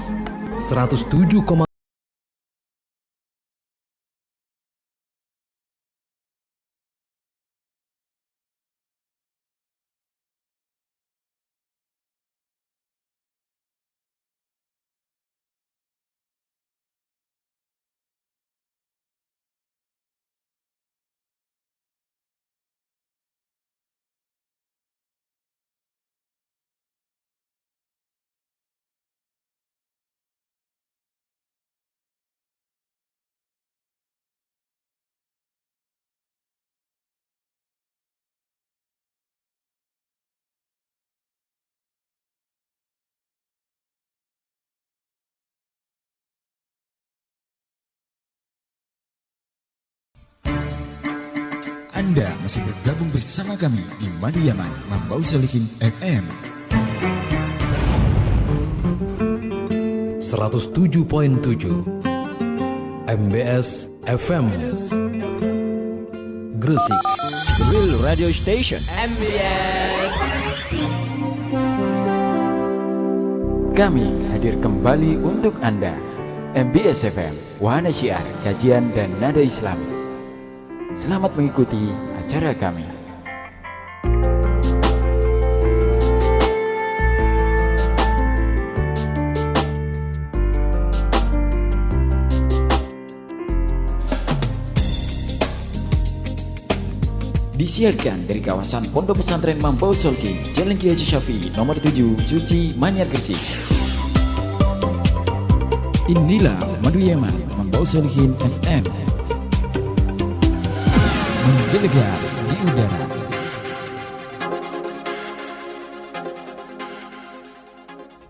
MBS 107,. Anda masih bergabung bersama kami di Madiyaman Mambau Solihin FM 107.7 MBS FM Gresik, The Real Radio Station MBS. Kami hadir kembali untuk Anda. MBS FM, Wahana Syiar, Kajian dan Nada Islami. Selamat mengikuti acara kami. Disiarkan dari kawasan Pondok Pesantren Mambau Solihin, Jalan Kiai Haji Syafi'i, nomor 7, Suci, Manyar, Gresik. Inilah Madiyaman Mambau Solihin FM menggelegar di udara.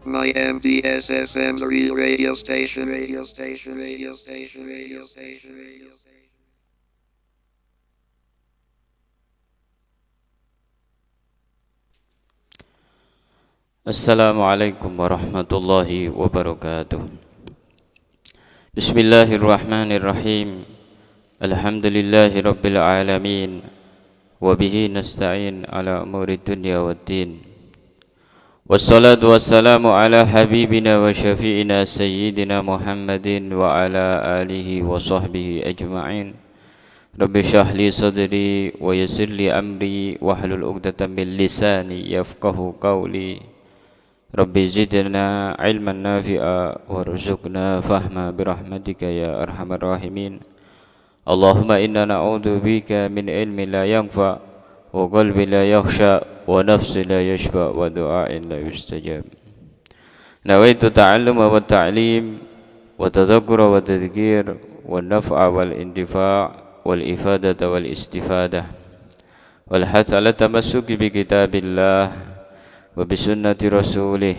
My MBS FM, the real radio station, radio station, radio station, radio station, radio station. Assalamualaikum warahmatullahi wabarakatuh. Bismillahirrahmanirrahim. Alhamdulillahi rabbil alamin. Wabihi nasta'in ala umuri dunya waddin. Wassalatu wassalamu ala habibina wa syafi'ina sayyidina Muhammadin wa ala alihi wa sahbihi ajma'in. Rabbi syrah li sadri wa yassir li amri wahlul 'uqdatam min lisani yafqahu qawli. Rabbi zidna ilman nafi'a warzuqna fahma birahmatika ya arhamar rahimin. Allahumma inna na'udzu bika min ilmin la yanfa' wa qalbin la yakhsha wa nafsin la yashba' wa du'ain la yustajab. Nawaitu ta'alluma wa ta'lim wa tadhakkura wa tadhkir wa naf'a wal intifa' wal ifadata wal istifadah wal hath ala tamassuki bi kitabillah wa bi sunnati rasulih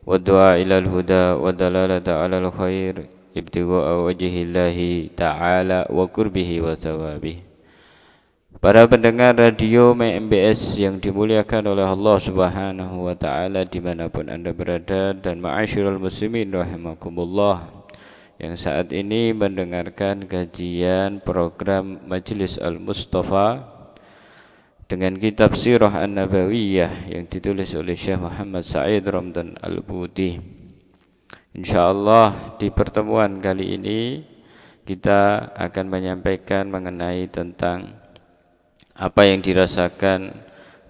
wa du'a ilal huda wa dalalata alal khair ibtigha'a wajhillahi ta'ala wa qurbihi wa thawabihi. Para pendengar radio MBS yang dimuliakan oleh Allah Subhanahu wa taala dimanapun Anda berada, dan ma'asyiral muslimin rahimakumullah yang saat ini mendengarkan kajian program Majelis Al-Mustafa dengan kitab Sirah An-Nabawiyah yang ditulis oleh Syekh Muhammad Sa'id Ramdan Al-Budi. InsyaAllah di pertemuan kali ini kita akan menyampaikan mengenai tentang apa yang dirasakan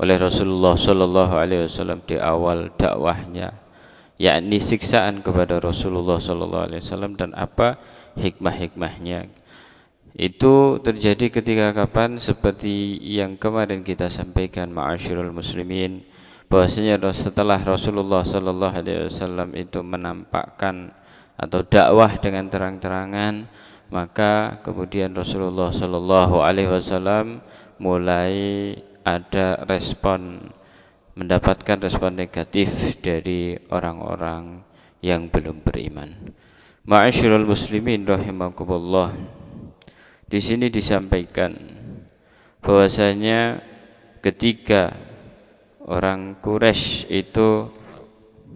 oleh Rasulullah SAW di awal dakwahnya, yakni siksaan kepada Rasulullah SAW, dan apa hikmah-hikmahnya. Itu terjadi ketika kapan? Seperti yang kemarin kita sampaikan ma'asyiral muslimin, bahwasanya setelah Rasulullah SAW itu menampakkan atau dakwah dengan terang-terangan, maka kemudian Rasulullah SAW mulai ada mendapatkan respon negatif dari orang-orang yang belum beriman. Ma'asyiral muslimin rahimakumullah, di sini disampaikan bahwasanya ketika orang Quraisy itu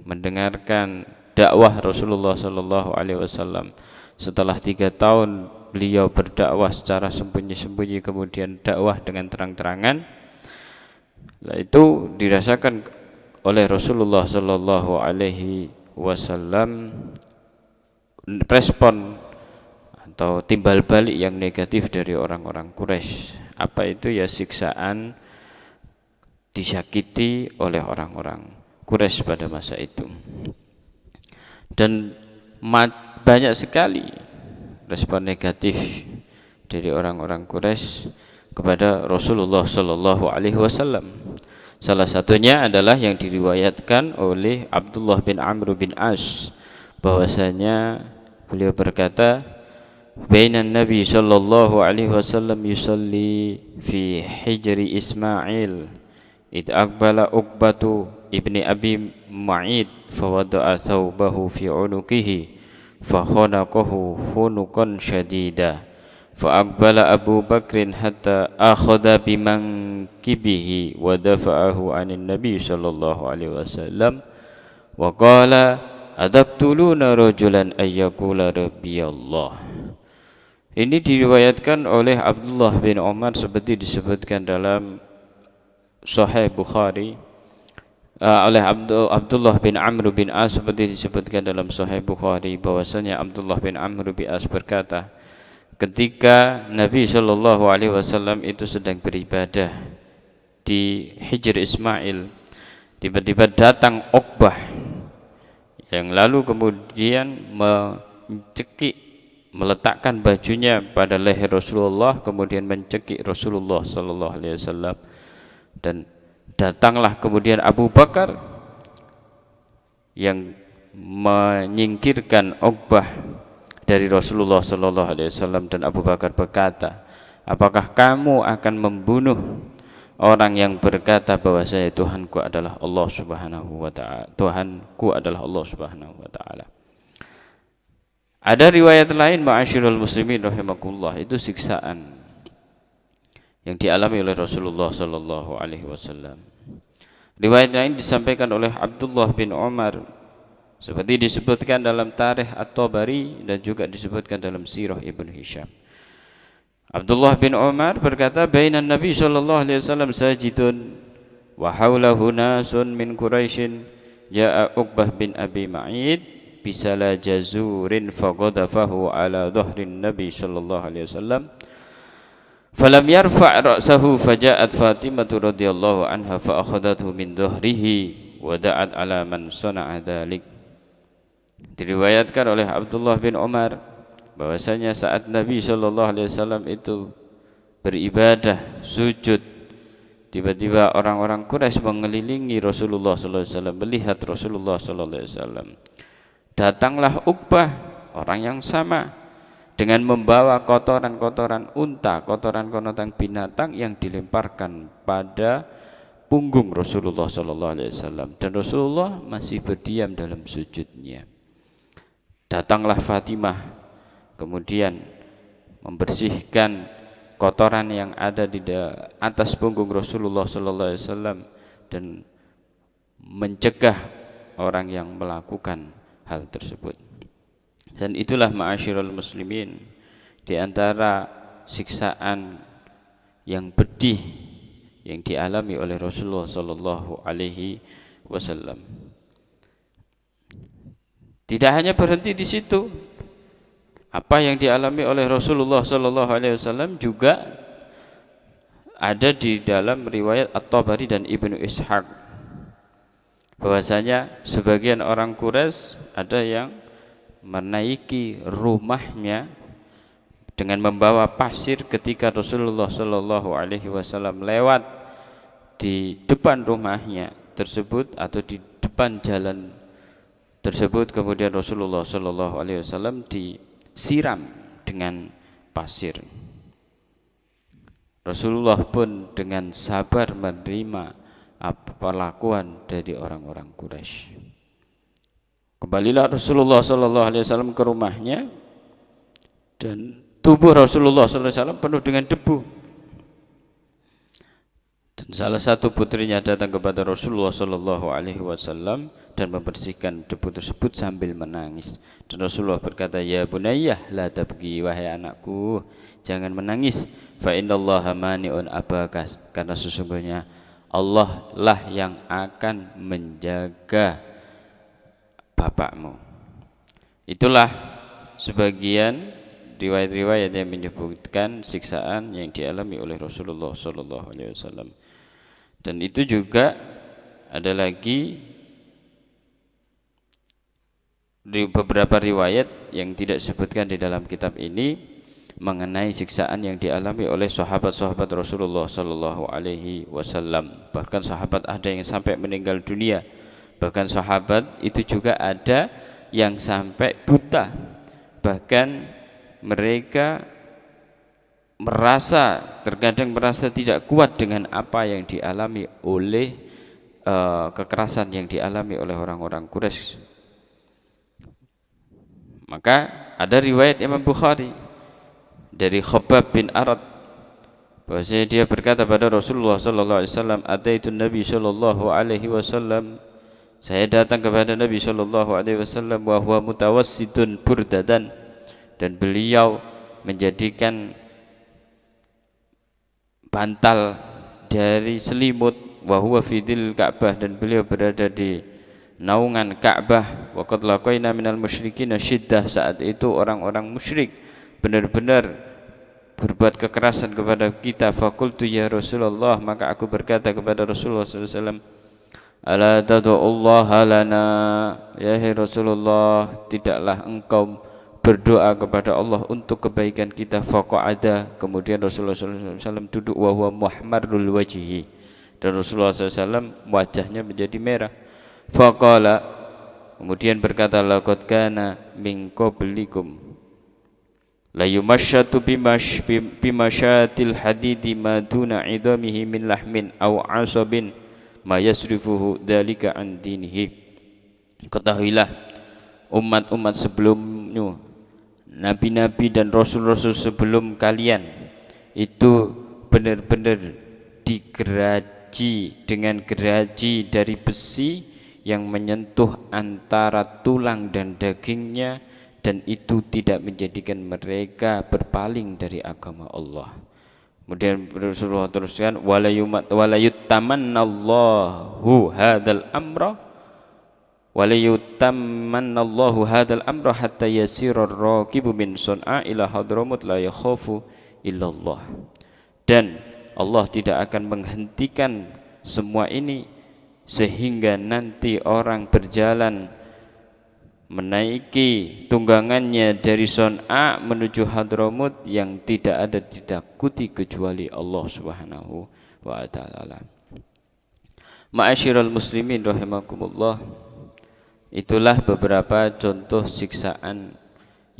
mendengarkan dakwah Rasulullah SAW setelah 3 tahun beliau berdakwah secara sembunyi-sembunyi, kemudian dakwah dengan terang-terangan, itu dirasakan oleh Rasulullah SAW wasallam respon atau timbal balik yang negatif dari orang-orang Quraisy. Apa itu? Ya siksaan, disakiti oleh orang-orang Quraisy pada masa itu. Dan banyak sekali respon negatif dari orang-orang Quraisy kepada Rasulullah Shallallahu Alaihi Wasallam. Salah satunya adalah yang diriwayatkan oleh Abdullah bin Amr bin As, bahwasanya beliau berkata, "Bainan Nabi Shallallahu Alaihi Wasallam yusalli fi hijri Ismail, id aqbala Uqbatu ibni Abi Mu'id, fawada'a thawbahu fi unuqihi, fakhonaqahu khunuqan syadida." Fa'aqbala Abu Bakrin hatta akhadha bimankibihi wa dafa'ahu 'anil Nabi sallallahu alaihi wasallam wa qala adaqtuluna rajulan ayyakula rabbiyallah. Ini diriwayatkan oleh Abdullah bin Umar seperti disebutkan dalam Sahih Bukhari, oleh Abdullah bin Amr bin As seperti disebutkan dalam Sahih Bukhari, bahwasanya Abdullah bin Amr bin As berkata, ketika Nabi Shallallahu Alaihi Wasallam itu sedang beribadah di Hijr Ismail, tiba-tiba datang Uqbah yang lalu kemudian mencekik, meletakkan bajunya pada leher Rasulullah, kemudian mencekik Rasulullah Shallallahu Alaihi Wasallam. Dan datanglah kemudian Abu Bakar yang menyingkirkan Uqbah dari Rasulullah Sallallahu Alaihi Wasallam, dan Abu Bakar berkata, apakah kamu akan membunuh orang yang berkata bahwasanya Tuhanku adalah Allah Subhanahu wa taala? Tuhanku adalah Allah Subhanahu wa taala. Ada riwayat lain, ma'asyiral muslimin rahimakumullah, itu siksaan yang dialami oleh Rasulullah Sallallahu Alaihi Wasallam. Riwayat lain disampaikan oleh Abdullah bin Umar seperti disebutkan dalam Tarikh At-Tabari dan juga disebutkan dalam Sirah Ibn Hisham. Abdullah bin Umar berkata, bainan Nabi sallallahu alaihi wasallam sajidun wa haulahu nasun min Quraisyin, jaa Uqbah bin Abi Ma'id bisala jazurin faghadafahu ala dhahrin Nabi sallallahu alaihi wasallam. Falam yarfa' ra'sahu faja'at Fatimah radhiyallahu anha fa akhadathu min dhahrihi wa da'at ala man sana'a dzalik. Diriwayatkan oleh Abdullah bin Umar bahwasanya saat Nabi Shallallahu Alaihi Wasallam itu beribadah sujud, tiba-tiba orang-orang Quraisy mengelilingi Rasulullah Sallallahu Alaihi Wasallam, melihat Rasulullah Sallallahu Alaihi Wasallam. Datanglah Uqbah, orang yang sama, dengan membawa kotoran-kotoran unta, kotoran-kotoran binatang yang dilemparkan pada punggung Rasulullah Sallallahu Alaihi Wasallam, dan Rasulullah masih berdiam dalam sujudnya. Datanglah Fatimah kemudian membersihkan kotoran yang ada di atas punggung Rasulullah Sallallahu Alaihi Wasallam dan mencegah orang yang melakukan hal tersebut. Dan itulah ma'asyiral muslimin, di antara siksaan yang pedih yang dialami oleh Rasulullah Sallallahu Alaihi Wasallam. Tidak hanya berhenti di situ, apa yang dialami oleh Rasulullah Sallallahu Alaihi Wasallam juga ada di dalam riwayat At-Tabari dan Ibnu Ishaq, bahwasanya sebagian orang Quraisy ada yang menaiki rumahnya dengan membawa pasir ketika Rasulullah Sallallahu Alaihi Wasallam lewat di depan rumahnya tersebut atau di depan jalan tersebut, kemudian Rasulullah Sallallahu Alaihi Wasallam disiram dengan pasir. Rasulullah pun dengan sabar menerima perlakuan dari orang-orang Quraisy. Kembalilah Rasulullah Sallallahu Alaihi Wasallam ke rumahnya, dan tubuh Rasulullah Sallallahu Alaihi Wasallam penuh dengan debu. Dan salah satu putrinya datang kepada Rasulullah Sallallahu Alaihi Wasallam dan membersihkan debu tersebut sambil menangis. Dan Rasulullah berkata, ya bunayyah la tabghi, wahai anakku, jangan menangis. Fa innallaha mani'un abaka, karena sesungguhnya Allah lah yang akan menjaga bapakmu. Itulah sebagian riwayat-riwayat yang menyebutkan siksaan yang dialami oleh Rasulullah sallallahu alaihi wasallam. Dan itu juga ada lagi beberapa riwayat yang tidak disebutkan di dalam kitab ini mengenai siksaan yang dialami oleh sahabat-sahabat Rasulullah sallallahu alaihi wasallam. Bahkan sahabat ada yang sampai meninggal dunia. Bahkan sahabat itu juga ada yang sampai buta. Bahkan mereka terkadang merasa tidak kuat dengan apa yang dialami oleh kekerasan yang dialami oleh orang-orang Quraisy. Maka ada riwayat Imam Bukhari dari Khabbab bin Arad bahwasanya dia berkata pada Rasulullah sallallahu alaihi wasallam, "Ataitu Nabi sallallahu alaihi wasallam." Saya datang kepada Nabi sallallahu alaihi wasallam wa huwa mutawassidun burdadan, dan beliau menjadikan bantal dari selimut, wa huwa fidil Ka'bah, dan beliau berada di naungan Ka'bah. Wa qad laqaina minal musyrikin syiddah, saat itu orang-orang musyrik benar-benar berbuat kekerasan kepada kita. Faqultu ya Rasulullah, maka aku berkata kepada Rasulullah sallallahu alaihi wasallam, ala tad'ullaha lana, ya Rasulullah, tidaklah engkau berdoa kepada Allah untuk kebaikan kita. Faqa'ada, kemudian Rasulullah SAW duduk, wa huwa muhmarrul wajhi, dan Rasulullah SAW wajahnya menjadi merah. Faqala, kemudian berkata, laqad kana min qablikum la yumashyatu bimasyatil hadidi ma duna idamihi min lahmin aw asabin ma yasrifuhu dzalika an dinihi. Ketahuilah, umat-umat sebelumnya, nabi-nabi dan rasul-rasul sebelum kalian itu benar-benar digeraji dengan geraji dari besi yang menyentuh antara tulang dan dagingnya, dan itu tidak menjadikan mereka berpaling dari agama Allah. Kemudian Rasulullah teruskan, walayutamannallahu hadzal amra walayutamannallahu hadzal amra hatta yasirar raqibu min sun'a ila hadramut la yakhafu illallah. Dan Allah tidak akan menghentikan semua ini sehingga nanti orang berjalan menaiki tunggangannya dari Son'a menuju Hadramut yang tidak ada ditakuti kecuali Allah Subhanahu wa taala. Ma'asyiral muslimin rahimakumullah, itulah beberapa contoh siksaan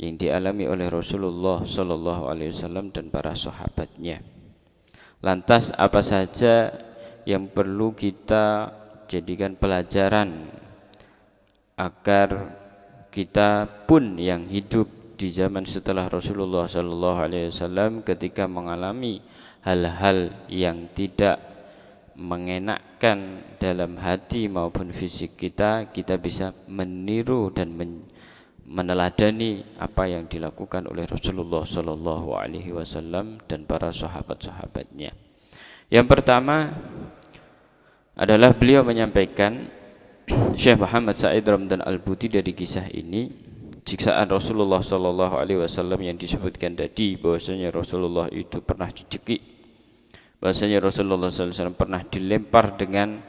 yang dialami oleh Rasulullah sallallahu alaihi wasallam dan para sahabatnya. Lantas apa saja yang perlu kita jadikan pelajaran agar kita pun yang hidup di zaman setelah Rasulullah sallallahu alaihi wasallam ketika mengalami hal-hal yang tidak mengenakkan dalam hati maupun fisik kita, kita bisa meniru dan meneladani apa yang dilakukan oleh Rasulullah sallallahu alaihi wasallam dan para sahabat-sahabatnya. Yang pertama adalah beliau menyampaikan, Syekh Muhammad Sa'id Ramdan Al-Buti, dari kisah ini siksaan Rasulullah sallallahu alaihi wasallam yang disebutkan tadi, bahwasanya Rasulullah itu pernah dicekik, bahwasanya Rasulullah sallallahu alaihi wasallam pernah dilempar dengan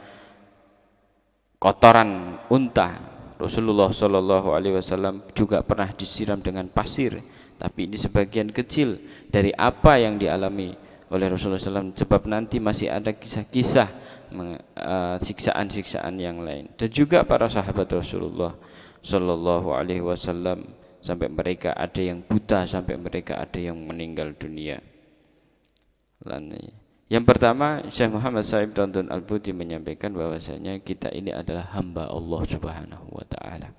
kotoran unta. Rasulullah sallallahu alaihi wasallam juga pernah disiram dengan pasir, tapi ini sebagian kecil dari apa yang dialami oleh Rasulullah SAW, sebab nanti masih ada kisah-kisah siksaan-siksaan yang lain. Dan juga para sahabat Rasulullah sallallahu alaihi wasallam, sampai mereka ada yang buta, sampai mereka ada yang meninggal dunia. Yang pertama, Syekh Muhammad Sa'id Ramdan Al-Buti menyampaikan bahwasanya kita ini adalah hamba Allah Subhanahu wa taala.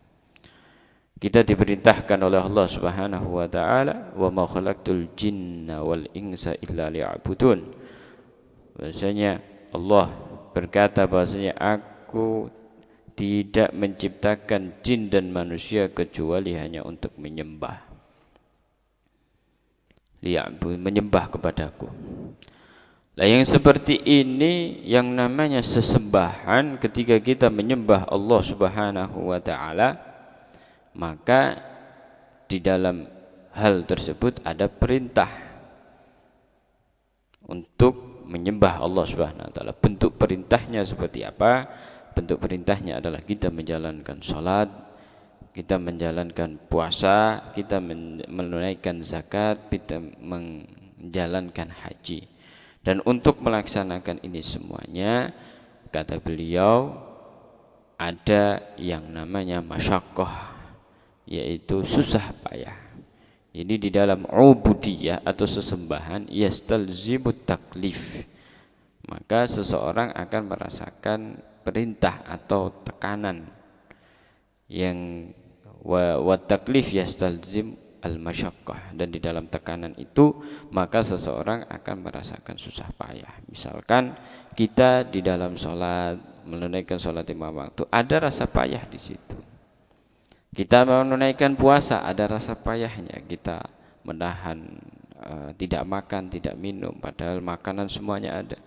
Kita diperintahkan oleh Allah Subhanahu wa taala, wa ma khalaqtul jinna wal insa illa liya'budun. Bahwasanya Allah berkata bahwasanya aku tidak menciptakan jin dan manusia kecuali hanya untuk menyembah. Menyembah kepadaku. Nah, yang seperti ini yang namanya sesembahan, ketika kita menyembah Allah Subhanahu wa taala, maka di dalam hal tersebut ada perintah untuk menyembah Allah Subhanahu wa taala. Bentuk perintahnya seperti apa? Bentuk perintahnya adalah kita menjalankan salat, kita menjalankan puasa, kita menunaikan zakat, kita menjalankan haji. Dan untuk melaksanakan ini semuanya, kata beliau, ada yang namanya masyaqqah, yaitu susah payah. Ini di dalam ubudiyah atau sesembahan yastalzimut taklif. Maka seseorang akan merasakan perintah atau tekanan yang wa taklif yastalzim al-masyaqqah, dan di dalam tekanan itu maka seseorang akan merasakan susah payah. Misalkan kita di dalam sholat, menunaikan sholat 5 waktu, ada rasa payah di situ. Kita menunaikan puasa, ada rasa payahnya. Kita menahan tidak makan, tidak minum, padahal makanan semuanya ada.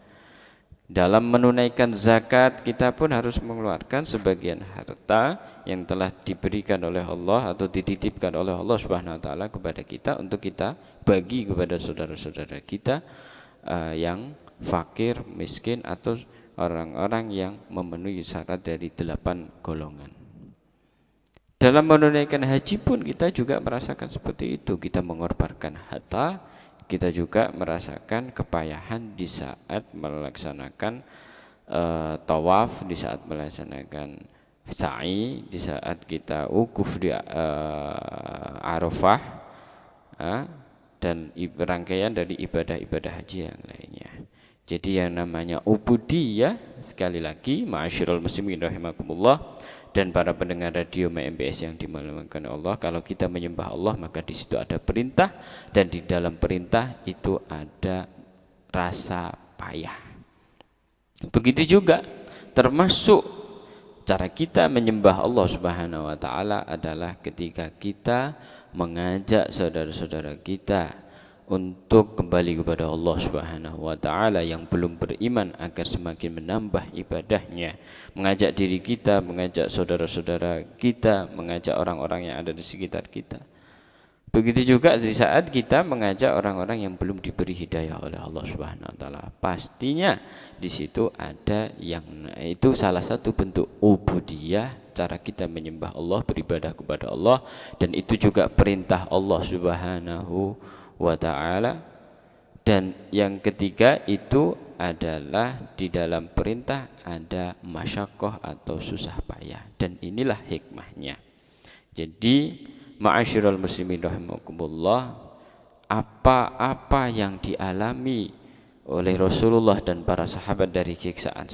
Dalam menunaikan zakat, kita pun harus mengeluarkan sebagian harta yang telah diberikan oleh Allah atau dititipkan oleh Allah Subhanahu wa taala kepada kita untuk kita bagi kepada saudara-saudara kita yang fakir, miskin, atau orang-orang yang memenuhi syarat dari 8 golongan. Dalam menunaikan haji pun kita juga merasakan seperti itu. Kita mengorbankan harta, kita juga merasakan kepayahan di saat melaksanakan tawaf, di saat melaksanakan sa'i, di saat kita wukuf di Arafah, dan rangkaian dari ibadah-ibadah haji yang lainnya. Jadi yang namanya ubudiyah, sekali lagi ma'asyiral muslimin rahimakumullah dan para pendengar radio MBS yang dimuliakan Allah, kalau kita menyembah Allah maka di situ ada perintah, dan di dalam perintah itu ada rasa payah. Begitu juga termasuk cara kita menyembah Allah Subhanahu wa taala adalah ketika kita mengajak saudara-saudara kita untuk kembali kepada Allah Subhanahu wa taala yang belum beriman agar semakin menambah ibadahnya, mengajak diri kita, mengajak saudara-saudara kita, mengajak orang-orang yang ada di sekitar kita. Begitu juga di saat kita mengajak orang-orang yang belum diberi hidayah oleh Allah Subhanahu wa taala. Pastinya di situ ada yang itu salah satu bentuk ubudiyah, cara kita menyembah Allah, beribadah kepada Allah, dan itu juga perintah Allah Subhanahu wa ta'ala. Dan yang ketiga itu adalah di dalam perintah ada masyaqqah atau susah payah, dan inilah hikmahnya. Jadi ma'asyiral muslimin rahimakumullah, apa-apa yang dialami oleh Rasulullah dan para sahabat dari siksaan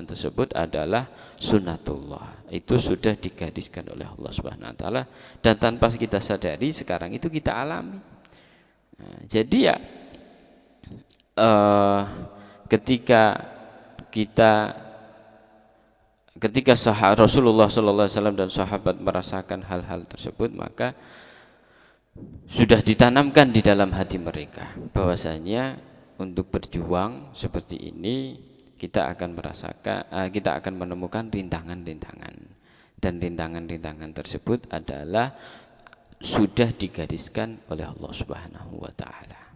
tersebut adalah sunnatullah. Itu sudah digariskan oleh Allah Subhanahu wa taala, dan tanpa kita sadari sekarang itu kita alami. Nah, jadi ya ketika Rasulullah SAW dan sahabat merasakan hal-hal tersebut, maka sudah ditanamkan di dalam hati mereka bahwasanya untuk berjuang seperti ini kita akan menemukan rintangan-rintangan, dan rintangan-rintangan tersebut adalah sudah digariskan oleh Allah Subhanahu wa taala.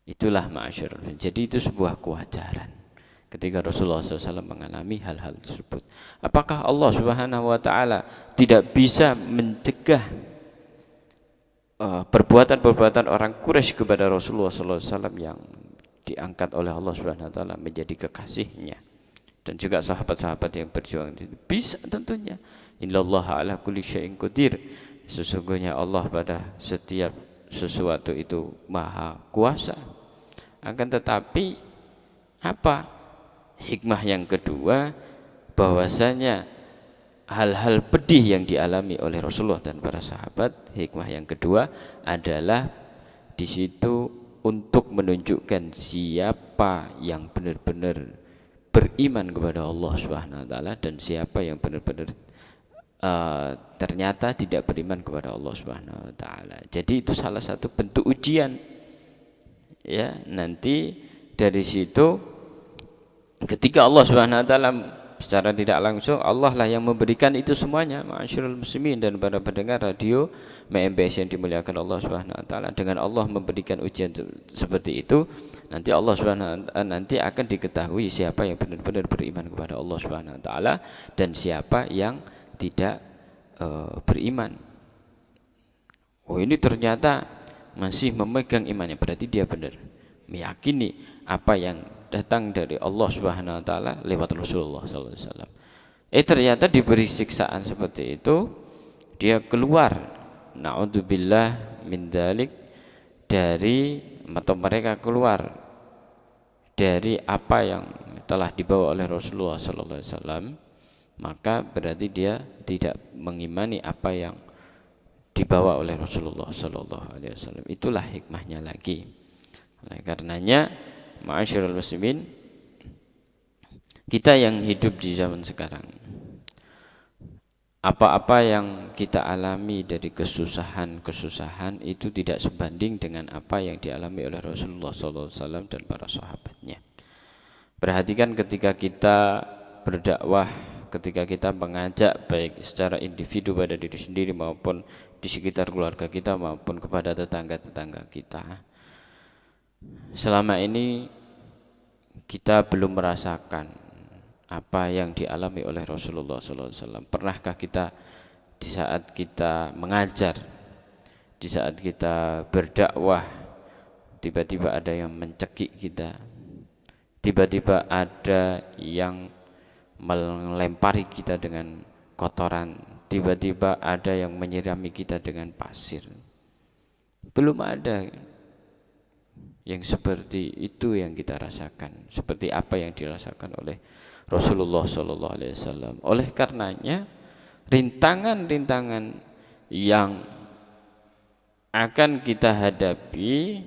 Itulah ma'asyarul. Jadi itu sebuah kewajaran ketika Rasulullah SAW mengalami hal-hal tersebut. Apakah Allah Subhanahu wa taala tidak bisa mencegah perbuatan-perbuatan orang Quraisy kepada Rasulullah SAW yang diangkat oleh Allah Subhanahu wa taala menjadi kekasihnya, dan juga sahabat-sahabat yang berjuang? Bisa tentunya. Innallaha ala kulli syai'in qadir. Sesungguhnya Allah pada setiap sesuatu itu maha kuasa. Akan tetapi apa hikmah yang kedua? Bahwasanya hal-hal pedih yang dialami oleh Rasulullah dan para sahabat, hikmah yang kedua adalah di situ untuk menunjukkan siapa yang benar-benar beriman kepada Allah Subhanahu wa taala dan siapa yang benar-benar ternyata tidak beriman kepada Allah Subhanahu wa taala. Jadi itu salah satu bentuk ujian. Ya, nanti dari situ ketika Allah Subhanahu wa taala secara tidak langsung Allah lah yang memberikan itu semuanya. Ma'asyiral muslimin dan para pendengar radio MBS yang dimuliakan Allah Subhanahu wa taala, dengan Allah memberikan ujian seperti itu, nanti Allah Subhanahu wa taala nanti akan diketahui siapa yang benar-benar beriman kepada Allah Subhanahu wa taala dan siapa yang tidak beriman. Oh, ini ternyata masih memegang imannya, berarti dia benar meyakini apa yang datang dari Allah Subhanahu wa taala lewat Rasulullah sallallahu alaihi wasallam. Ternyata diberi siksaan seperti itu, dia keluar, naudzubillah min dzalik, dari atau mereka keluar dari apa yang telah dibawa oleh Rasulullah sallallahu alaihi wasallam, maka berarti dia tidak mengimani apa yang dibawa oleh Rasulullah sallallahu alaihi wasallam. Itulah hikmahnya lagi. Oleh karenanya, ma'asyiral muslimin, kita yang hidup di zaman sekarang, apa-apa yang kita alami dari kesusahan itu tidak sebanding dengan apa yang dialami oleh Rasulullah sallallahu alaihi wasallam dan para sahabatnya. Perhatikan ketika kita berdakwah, ketika kita mengajak baik secara individu pada diri sendiri maupun di sekitar keluarga kita maupun kepada tetangga-tetangga kita, selama ini kita belum merasakan apa yang dialami oleh Rasulullah SAW. Pernahkah kita di saat kita mengajar, di saat kita berdakwah, tiba-tiba ada yang mencekik kita, tiba-tiba ada yang melempari kita dengan kotoran, tiba-tiba ada yang menyirami kita dengan pasir? Belum ada yang seperti itu yang kita rasakan, seperti apa yang dirasakan oleh Rasulullah sallallahu alaihi wasallam. Oleh karenanya, rintangan-rintangan yang akan kita hadapi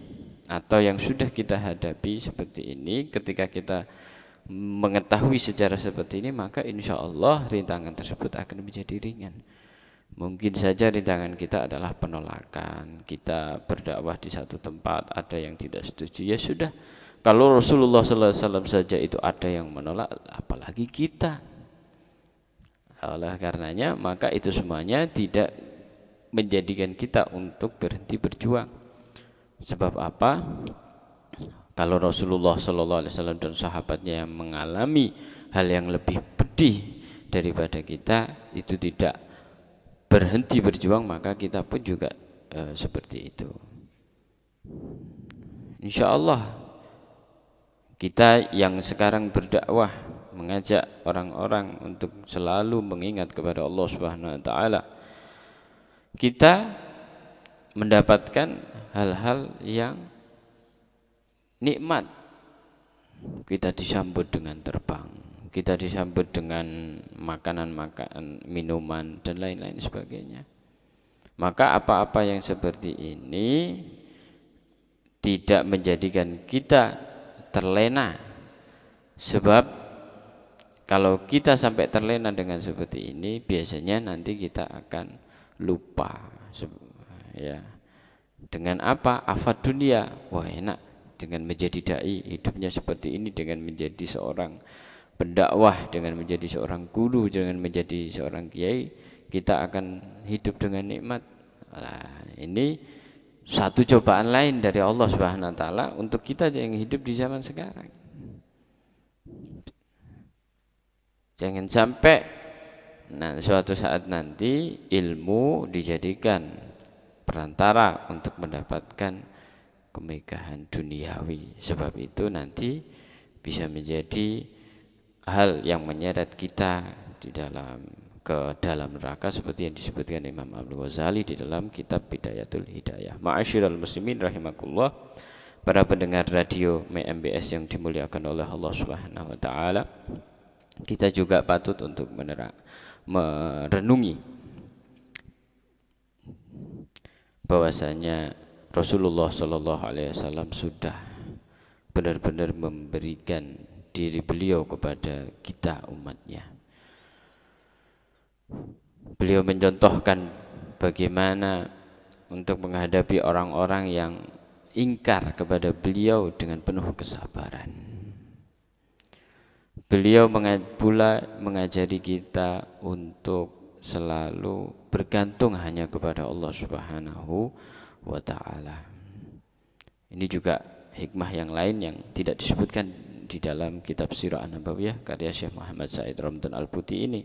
atau yang sudah kita hadapi seperti ini, ketika kita mengetahui sejarah seperti ini, maka insya Allah rintangan tersebut akan menjadi ringan. Mungkin saja rintangan kita adalah penolakan, kita berdakwah di satu tempat ada yang tidak setuju, ya sudah. Kalau Rasulullah SAW saja itu ada yang menolak, apalagi kita. Oleh karenanya, maka itu semuanya tidak menjadikan kita untuk berhenti berjuang. Sebab apa? Kalau Rasulullah SAW dan sahabatnya yang mengalami hal yang lebih pedih daripada kita, itu tidak berhenti berjuang, maka kita pun juga seperti itu. Insya Allah kita yang sekarang berdakwah, mengajak orang-orang untuk selalu mengingat kepada Allah Subhanahu wa taala, kita mendapatkan hal-hal yang nikmat. Kita disambut dengan terbang, kita disambut dengan makanan-makanan, minuman dan lain-lain sebagainya. Maka apa-apa yang seperti ini tidak menjadikan kita terlena. Sebab kalau kita sampai terlena dengan seperti ini, biasanya nanti kita akan lupa. Ya. Dengan apa? Afat dunia. Wah, enak dengan menjadi dai, hidupnya seperti ini, dengan menjadi seorang pendakwah, dengan menjadi seorang guru, dengan menjadi seorang kiai, kita akan hidup dengan nikmat. Nah, ini satu cobaan lain dari Allah Subhanahu wa taala untuk kita yang hidup di zaman sekarang. Jangan sampai suatu saat nanti ilmu dijadikan perantara untuk mendapatkan kemegahan duniawi. Sebab itu nanti bisa menjadi hal yang menyeret kita ke dalam neraka, seperti yang disebutkan Imam Abdul Ghazali di dalam kitab Bidayatul Hidayah. Ma'asyiral muslimin rahimakumullah, para pendengar radio MBS yang dimuliakan oleh Allah Subhanahu wa taala, kita juga patut untuk merenungi bahwasanya Rasulullah sallallahu alaihi wasallam sudah benar-benar memberikan diri beliau kepada kita umatnya. Beliau mencontohkan bagaimana untuk menghadapi orang-orang yang ingkar kepada beliau dengan penuh kesabaran. beliau pula mengajari kita untuk selalu bergantung hanya kepada Allah Subhanahu wa ta'ala. Ini juga hikmah yang lain yang tidak disebutkan di dalam kitab Sirah An-Nabawiyah karya Syekh Muhammad Said Ramadan Al-Buti ini.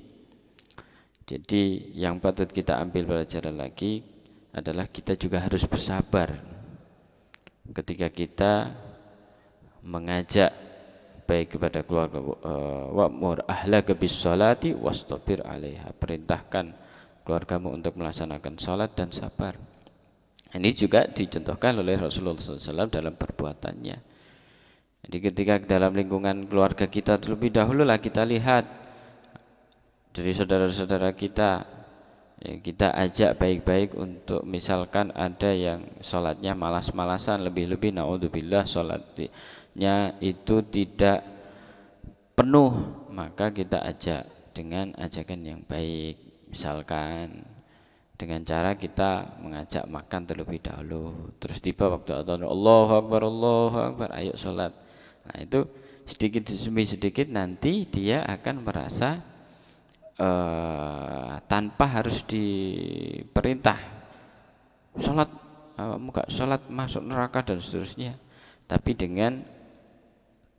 Jadi yang patut kita ambil pelajaran lagi adalah kita juga harus bersabar ketika kita mengajak baik kepada keluarga, wa'mur ahlaka bis sholati wastabir 'alaiha, perintahkan keluargamu untuk melaksanakan salat dan sabar. Ini juga dicontohkan oleh Rasulullah SAW dalam perbuatannya. Jadi ketika dalam lingkungan keluarga kita terlebih dahulu lah kita lihat dari saudara-saudara kita, ya, kita ajak baik-baik untuk misalkan ada yang sholatnya malas-malasan, lebih-lebih naudzubillah sholatnya itu tidak penuh, maka kita ajak dengan ajakan yang baik, misalkan dengan cara kita mengajak makan terlebih dahulu, terus tiba waktu Allahu Akbar, ayo sholat. Nah itu sedikit demi sedikit nanti dia akan merasa tanpa harus diperintah sholat, enggak sholat masuk neraka dan seterusnya, tapi dengan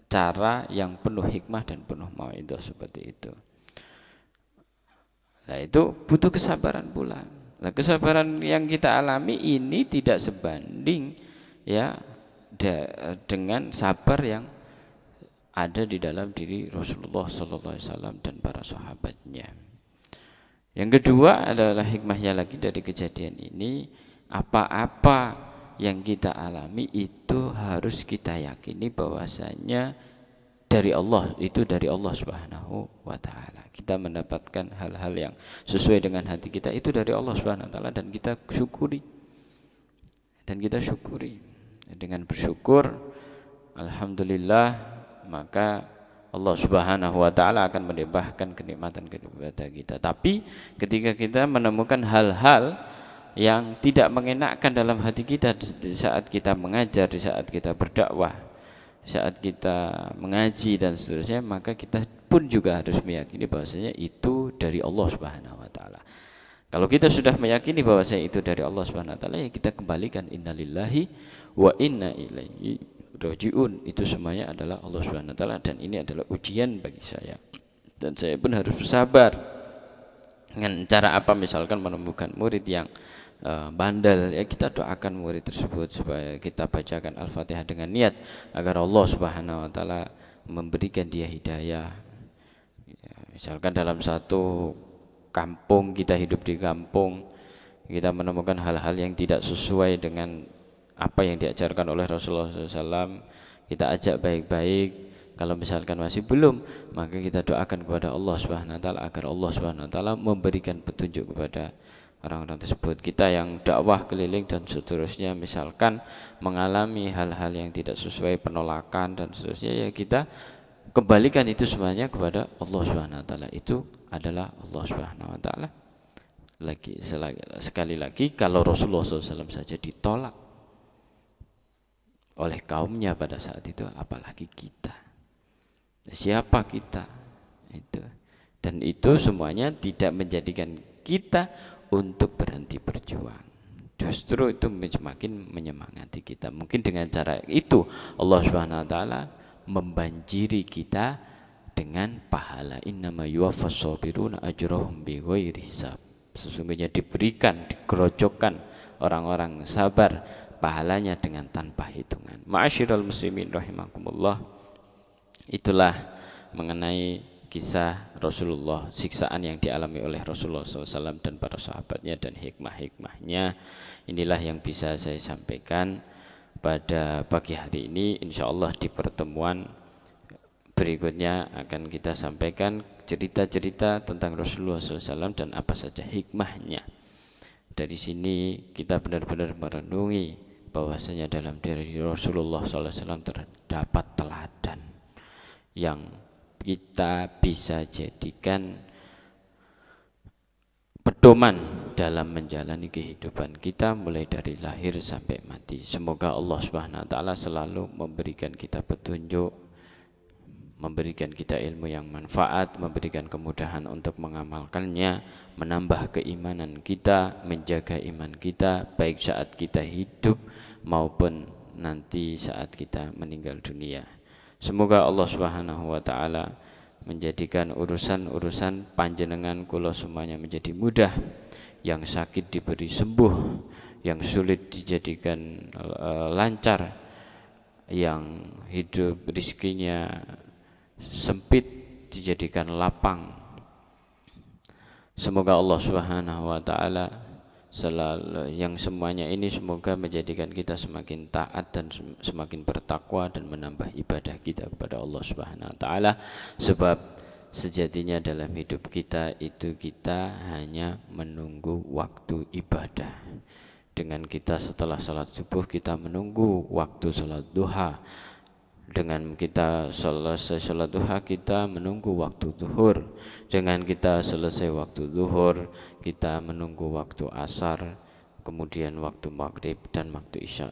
cara yang penuh hikmah dan penuh mauidhah seperti itu. Nah itu butuh kesabaran pula. Nah, kesabaran yang kita alami ini tidak sebanding ya dengan sabar yang ada di dalam diri Rasulullah SAW dan para sahabatnya. Yang kedua adalah hikmahnya lagi dari kejadian ini, apa-apa yang kita alami itu harus kita yakini bahwasanya dari Allah, itu dari Allah Subhanahu wa ta'ala. Kita mendapatkan hal-hal yang sesuai dengan hati kita itu dari Allah Subhanahu wa ta'ala, dan kita syukuri. Dengan bersyukur, alhamdulillah, maka Allah Subhanahu wa ta'ala akan melimpahkan kenikmatan kepada kita. Tapi ketika kita menemukan hal-hal yang tidak mengenakkan dalam hati kita di saat kita mengajar, di saat kita berdakwah, saat kita mengaji dan seterusnya, maka kita pun juga harus meyakini bahwasanya itu dari Allah Subhanahu wa ta'ala. Kalau kita sudah meyakini bahwasanya itu dari Allah Subhanahu wa ta'ala, ya kita kembalikan innalillahi wa inna ilaihi rajiun. Itu semuanya adalah Allah Subhanahu wa ta'ala, dan ini adalah ujian bagi saya. Dan saya pun harus bersabar. Dengan cara apa? Misalkan menemukan murid yang bandel, ya kita doakan murid tersebut supaya kita bacakan Al-Fatihah dengan niat agar Allah Subhanahu wa ta'ala memberikan dia hidayah. Ya, misalkan dalam satu kampung, kita hidup di kampung, kita menemukan hal-hal yang tidak sesuai dengan apa yang diajarkan oleh Rasulullah SAW, kita ajak baik-baik. Kalau misalkan masih belum, maka kita doakan kepada Allah Subhanahu wa ta'ala agar Allah Subhanahu wa ta'ala memberikan petunjuk kepada orang-orang tersebut. Kita yang dakwah keliling dan seterusnya, misalkan mengalami hal-hal yang tidak sesuai, penolakan dan seterusnya, ya kita kembalikan itu semuanya kepada Allah Subhanahu wa ta'ala. Itu adalah Allah Subhanahu wa ta'ala. Sekali lagi, kalau Rasulullah SAW saja ditolak oleh kaumnya pada saat itu, apalagi kita. Siapa kita? Itu. Dan itu semuanya tidak menjadikan kita untuk berhenti berjuang. Justru itu semakin menyemangati kita. Mungkin dengan cara itu Allah Subhanahu wa ta'ala membanjiri kita dengan pahala. Innama yuwaffas sabiruna ajrahum bighairi hisab. Sesungguhnya diberikan, digerojokkan orang-orang sabar pahalanya dengan tanpa hitungan. Ma'asyiral muslimin rahimakumullah. Itulah mengenai kisah Rasulullah, siksaan yang dialami oleh Rasulullah SAW dan para sahabatnya dan hikmah-hikmahnya. Inilah yang bisa saya sampaikan pada pagi hari ini. Insya Allah di pertemuan berikutnya akan kita sampaikan cerita-cerita tentang Rasulullah SAW dan apa saja hikmahnya. Dari sini kita benar-benar merenungi bahwasanya dalam diri Rasulullah SAW terdapat teladan yang kita bisa jadikan pedoman dalam menjalani kehidupan kita mulai dari lahir sampai mati. Semoga Allah Subhanahu wa ta'ala selalu memberikan kita petunjuk, memberikan kita ilmu yang manfaat, memberikan kemudahan untuk mengamalkannya, menambah keimanan kita, menjaga iman kita baik saat kita hidup maupun nanti saat kita meninggal dunia. Semoga Allah Subhanahu wa taala menjadikan urusan-urusan panjenengan kula semuanya menjadi mudah, yang sakit diberi sembuh, yang sulit dijadikan lancar, yang hidup rizkinya sempit dijadikan lapang. Semoga Allah Subhanahu wa taala selalu yang semuanya ini semoga menjadikan kita semakin taat dan semakin bertakwa dan menambah ibadah kita kepada Allah Subhanahu wa taala, sebab sejatinya dalam hidup kita itu kita hanya menunggu waktu ibadah. Dengan kita setelah salat subuh kita menunggu waktu salat duha. Dengan kita selesai salat duha kita menunggu waktu zuhur. Dengan kita selesai waktu zuhur kita menunggu waktu asar, kemudian waktu maghrib dan waktu isya.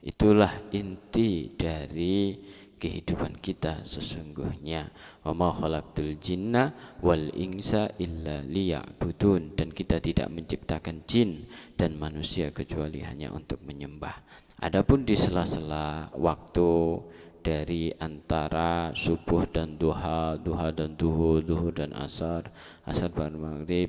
Itulah inti dari kehidupan kita sesungguhnya. Wa ma khalaqtul jinna wal insa illa liya'budun, dan kita tidak menciptakan jin dan manusia kecuali hanya untuk menyembah. Adapun di sela-sela waktu dari antara subuh dan duha, duha dan zuhur, zuhur dan asar, asar baru maghrib,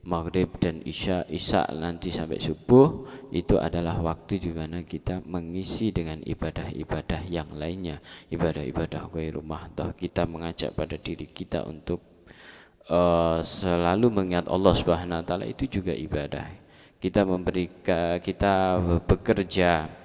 maghrib dan isya, isya nanti sampai subuh, itu adalah waktu di mana kita mengisi dengan ibadah-ibadah yang lainnya, ibadah-ibadah ghairu mahdoh. Kita mengajak pada diri kita untuk selalu mengingat Allah Subhanahu wa taala, itu juga ibadah. Kita bekerja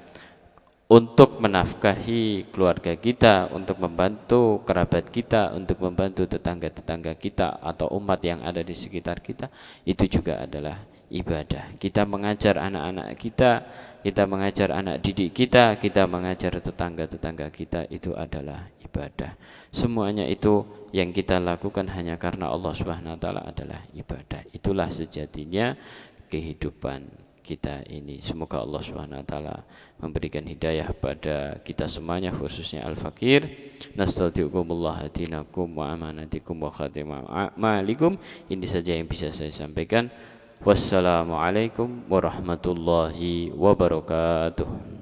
untuk menafkahi keluarga kita, untuk membantu kerabat kita, untuk membantu tetangga-tetangga kita atau umat yang ada di sekitar kita, itu juga adalah ibadah. Kita mengajar anak-anak kita mengajar anak didik kita mengajar tetangga-tetangga kita, itu adalah ibadah. Semuanya itu yang kita lakukan hanya karena Allah Subhanahu wa taala adalah ibadah. Itulah sejatinya kehidupan kita ini. Semoga Allah Subhanahu wa taala memberikan hidayah pada kita semuanya, khususnya al-fakir. Nastaudiukumullah dinakum wa amanatikum wa khatimah a'malikum. Ini saja yang bisa saya sampaikan. Wassalamualaikum warahmatullahi wabarakatuh.